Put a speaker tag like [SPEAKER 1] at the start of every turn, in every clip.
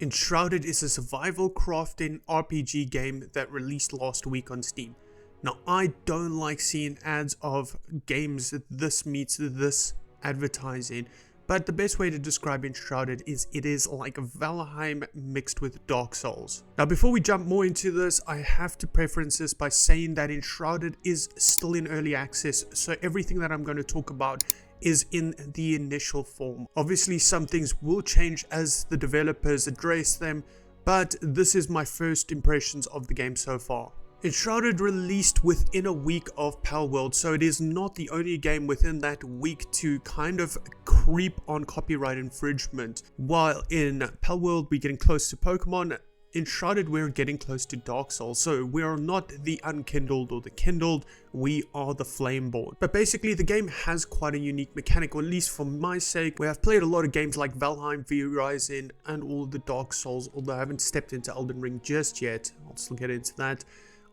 [SPEAKER 1] Enshrouded is a survival crafting RPG game that released last week on Steam. Now, I don't like seeing ads of games that this meets this advertising, but the best way to describe Enshrouded is it is like Valheim mixed with Dark Souls. Now, before we jump more into this, I have to preference this by saying that Enshrouded is still in early access, so everything that I'm going to talk about is in the initial form. Obviously, some things will change as the developers address them, but this is my first impressions of the game so far. Enshrouded released within a week of Palworld, so it is not the only game within that week to kind of creep on copyright infringement. While in Palworld we're getting close to Pokemon, Enshrouded we're getting close to Dark Souls, so we are not the Unkindled or the Kindled, we are the Flameborn. But basically the game has quite a unique mechanic, or at least for my sake, where I've played a lot of games like Valheim, V-Rising, and all the Dark Souls, although I haven't stepped into Elden Ring just yet. I'll still get into that.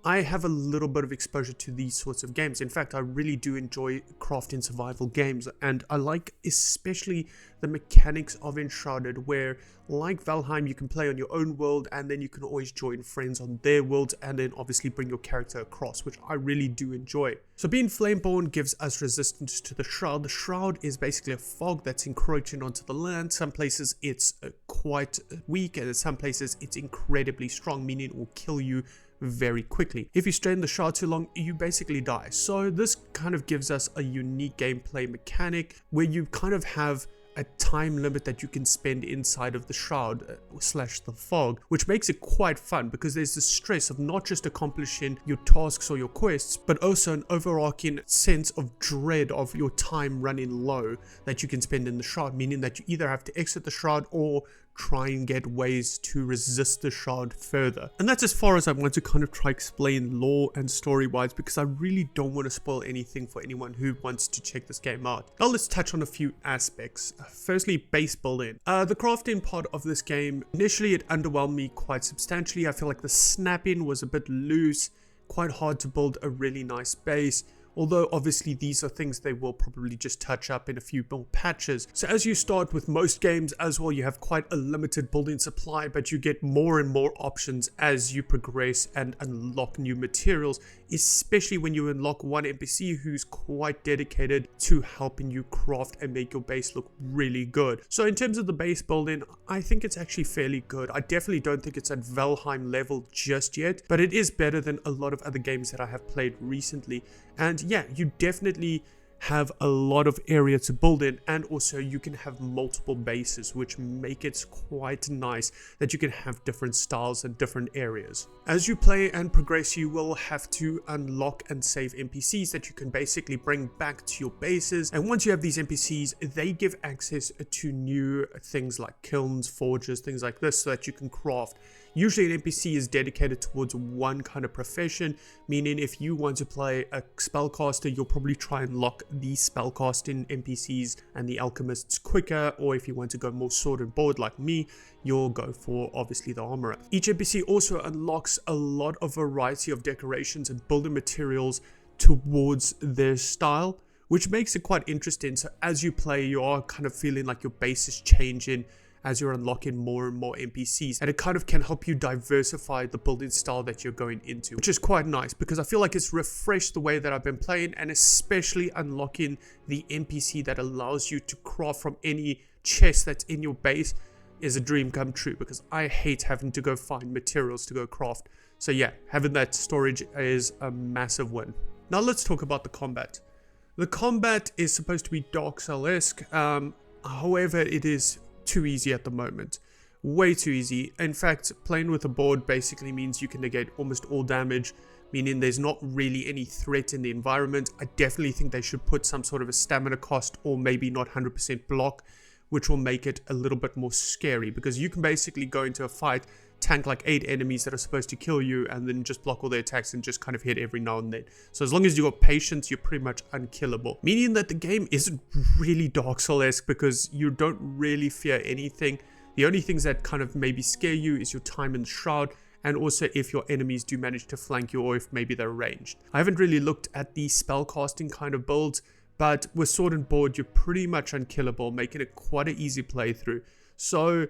[SPEAKER 1] I have a little bit of exposure to these sorts of games. In fact, I really do enjoy crafting survival games, and I like especially the mechanics of Enshrouded, where like Valheim you can play on your own world and then you can always join friends on their worlds and then obviously bring your character across, which I really do enjoy. So being Flameborn gives us resistance to the shroud. The shroud is basically a fog that's encroaching onto the land. Some places it's quite weak and in some places it's incredibly strong, meaning it will kill you very quickly. If you stay in the shroud too long, you basically die. So this kind of gives us a unique gameplay mechanic where you kind of have a time limit that you can spend inside of the shroud slash the fog, which makes it quite fun because there's the stress of not just accomplishing your tasks or your quests, but also an overarching sense of dread of your time running low that you can spend in the shroud, meaning that you either have to exit the shroud or try and get ways to resist the shroud further. And that's as far as I want to kind of try explain lore and story wise, because I really don't want to spoil anything for anyone who wants to check this game out. Now let's touch on a few aspects. Firstly, base building. The crafting part of this game, initially it underwhelmed me quite substantially. I feel like the snapping was a bit loose, quite hard to build a really nice base. Although obviously these are things they will probably just touch up in a few more patches. So as you start with most games as well, you have quite a limited building supply, but you get more and more options as you progress and unlock new materials, especially when you unlock one NPC who's quite dedicated to helping you craft and make your base look really good. So in terms of the base building, I think it's actually fairly good. I definitely don't think it's at Valheim level just yet, but it is better than a lot of other games that I have played recently. And yeah, you definitely have a lot of area to build in, and also you can have multiple bases, which make it quite nice that you can have different styles and different areas. As you play and progress, you will have to unlock and save NPCs that you can basically bring back to your bases, and once you have these NPCs, they give access to new things like kilns, forges, things like this, so that you can craft. Usually an NPC is dedicated towards one kind of profession, meaning if you want to play a spellcaster, you'll probably try and lock the spellcasting NPCs and the alchemists quicker, or if you want to go more sword and board like me, you'll go for obviously the armorer. Each NPC also unlocks a lot of variety of decorations and building materials towards their style, which makes it quite interesting. So as you play, you are kind of feeling like your base is changing as you're unlocking more and more NPCs, and it kind of can help you diversify the building style that you're going into, which is quite nice because I feel like it's refreshed the way that I've been playing, and especially unlocking the NPC that allows you to craft from any chest that's in your base is a dream come true, because I hate having to go find materials to go craft. So yeah, having that storage is a massive win. Now let's talk about the combat. The combat is supposed to be Dark Souls-esque, however it is too easy at the moment. Way too easy. In fact, playing with a board basically means you can negate almost all damage, meaning there's not really any threat in the environment. I definitely think they should put some sort of a stamina cost, or maybe not 100% block, which will make it a little bit more scary, because you can basically go into a fight, tank like 8 enemies that are supposed to kill you, and then just block all their attacks and just kind of hit every now and then. So as long as you got patience, you're pretty much unkillable. Meaning that the game isn't really Dark Souls-esque, because you don't really fear anything. The only things that kind of maybe scare you is your time in the shroud, and also if your enemies do manage to flank you, or if maybe they're ranged. I haven't really looked at the spellcasting kind of builds, but with sword and board, you're pretty much unkillable, making it quite an easy playthrough. So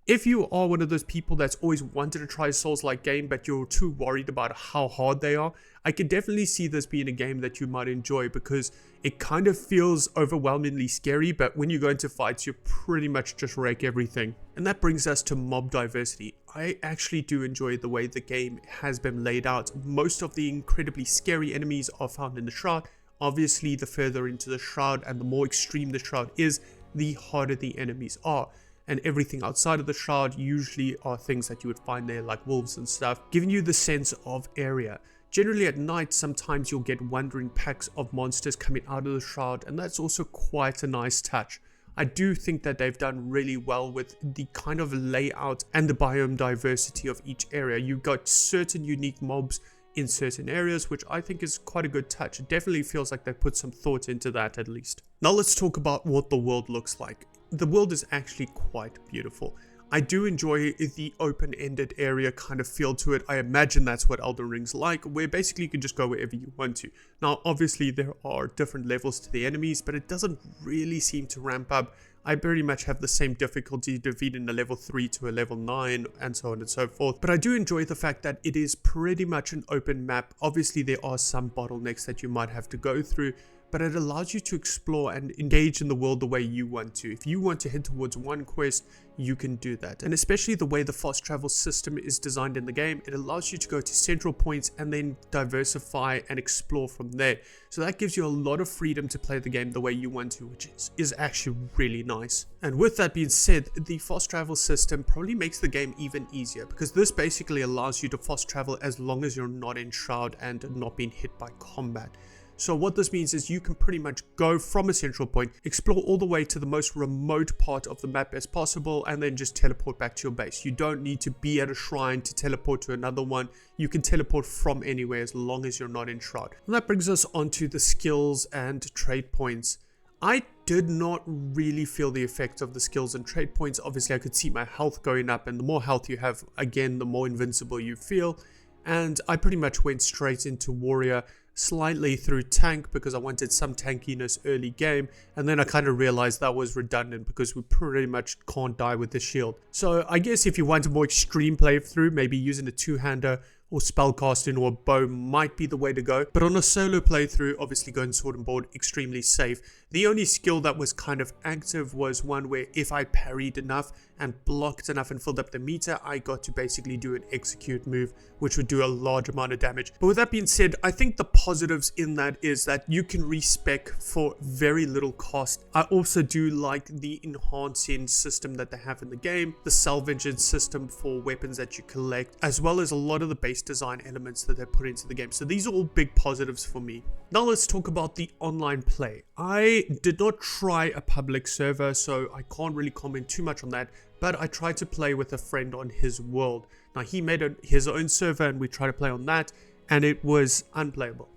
[SPEAKER 1] If you are one of those people that's always wanted to try a Souls-like game, but you're too worried about how hard they are, I could definitely see this being a game that you might enjoy because it kind of feels overwhelmingly scary, but when you go into fights, you pretty much just wreck everything. And that brings us to mob diversity. I actually do enjoy the way the game has been laid out. Most of the incredibly scary enemies are found in the Shroud. Obviously, the further into the Shroud and the more extreme the Shroud is, the harder the enemies are. And everything outside of the Shroud usually are things that you would find there, like wolves and stuff, giving you the sense of area. Generally at night, sometimes you'll get wandering packs of monsters coming out of the Shroud, and that's also quite a nice touch. I do think that they've done really well with the kind of layout and the biome diversity of each area. You've got certain unique mobs in certain areas, which I think is quite a good touch. It definitely feels like they put some thought into that at least. Now let's talk about what the world looks like. The world is actually quite beautiful. I do enjoy the open-ended area kind of feel to it. I imagine that's what Elden Ring's like, where basically you can just go wherever you want to. Now, obviously there are different levels to the enemies, but it doesn't really seem to ramp up. I pretty much have the same difficulty defeating a level 3 to a level 9 and so on and so forth. But I do enjoy the fact that it is pretty much an open map. Obviously there are some bottlenecks that you might have to go through, but it allows you to explore and engage in the world the way you want to. If you want to head towards one quest, you can do that. And especially the way the fast travel system is designed in the game, it allows you to go to central points and then diversify and explore from there. So that gives you a lot of freedom to play the game the way you want to, which is actually really nice. And with that being said, the fast travel system probably makes the game even easier, because this basically allows you to fast travel as long as you're not in Shroud and not being hit by combat. So what this means is you can pretty much go from a central point, explore all the way to the most remote part of the map as possible, and then just teleport back to your base. You don't need to be at a shrine to teleport to another one. You can teleport from anywhere as long as you're not in Shroud. And that brings us onto the skills and trade points. I did not really feel the effect of the skills and trade points. Obviously, I could see my health going up, and the more health you have, again, the more invincible you feel. And I pretty much went straight into warrior, slightly through tank because I wanted some tankiness early game, and then I kind of realized that was redundant because we pretty much can't die with the shield. So I guess if you want a more extreme playthrough, maybe using a two-hander or spellcasting or a bow might be the way to go. But on a solo playthrough, obviously going sword and board, extremely safe. The only skill that was kind of active was one where if I parried enough and blocked enough and filled up the meter, I got to basically do an execute move, which would do a large amount of damage. But with that being said, I think the positives in that is that you can respec for very little cost. I also do like the enhancing system that they have in the game, the salvaging system for weapons that you collect, as well as a lot of the base design elements that they put into the game. So these are all big positives for me. Now let's talk about the online play. I did not try a public server, so I can't really comment too much on that, but I tried to play with a friend on his world. Now he made his own server and we tried to play on that, and it was unplayable.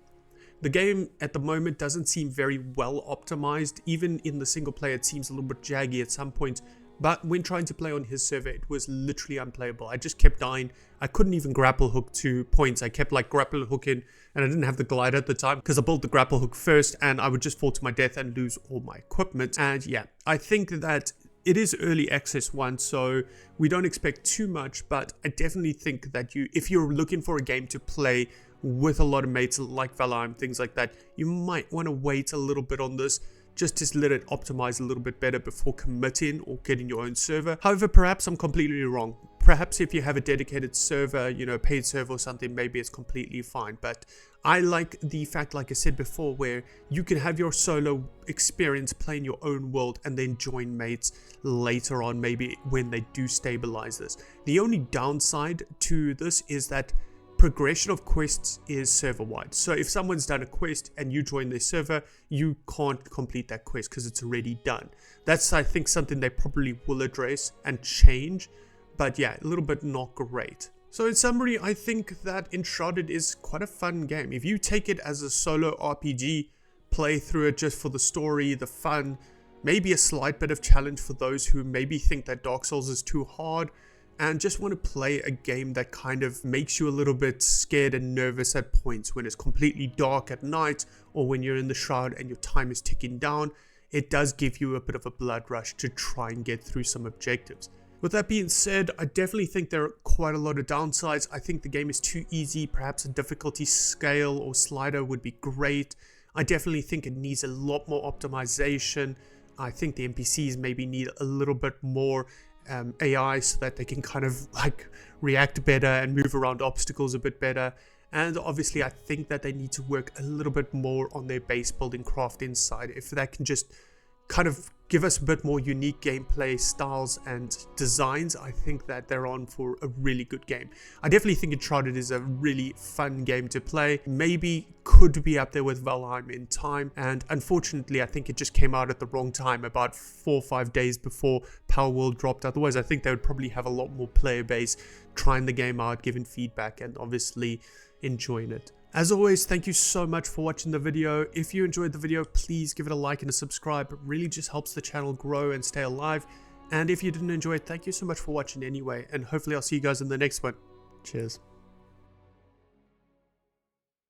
[SPEAKER 1] The game at the moment doesn't seem very well optimized. Even in the single player, it seems a little bit jaggy at some point. But when trying to play on his server, it was literally unplayable. I just kept dying. I couldn't even grapple hook to points. I kept like grapple hooking, and I didn't have the glider at the time because I built the grapple hook first, and I would just fall to my death and lose all my equipment. And yeah, I think that it is early access one, so we don't expect too much, but I definitely think that if you're looking for a game to play with a lot of mates like Valheim, things like that, you might want to wait a little bit on this, just to let it optimize a little bit better before committing or getting your own server. However, perhaps I'm completely wrong. Perhaps if you have a dedicated server, paid server or something, maybe it's completely fine. But I like the fact, like I said before, where you can have your solo experience playing your own world and then join mates later on, maybe when they do stabilize this. The only downside to this is that progression of quests is server wide. So if someone's done a quest and you join their server, you can't complete that quest because it's already done. That's, I think, something they probably will address and change, but yeah, a little bit not great. So in summary, I think that Enshrouded is quite a fun game. If you take it as a solo RPG, play through it just for the story, the fun, maybe a slight bit of challenge for those who maybe think that Dark Souls is too hard, and just want to play a game that kind of makes you a little bit scared and nervous at points when it's completely dark at night, or when you're in the Shroud and your time is ticking down, it does give you a bit of a blood rush to try and get through some objectives. With that being said, I definitely think there are quite a lot of downsides. I think the game is too easy. Perhaps a difficulty scale or slider would be great. I definitely think it needs a lot more optimization. I think the NPCs maybe need a little bit more AI so that they can kind of like react better and move around obstacles a bit better. And obviously I think that they need to work a little bit more on their base building crafting side. If that can just kind of give us a bit more unique gameplay styles and designs, I think that they're on for a really good game. I definitely think Enshrouded is a really fun game to play. Maybe could be up there with Valheim in time, and unfortunately I think it just came out at the wrong time, about 4 or 5 days before Power World dropped. Otherwise I think they would probably have a lot more player base trying the game out, giving feedback, and obviously enjoying it. As always, thank you so much for watching the video. If you enjoyed the video, please give it a like and a subscribe. It really just helps the channel grow and stay alive. And if you didn't enjoy it, thank you so much for watching anyway. And hopefully I'll see you guys in the next one. Cheers.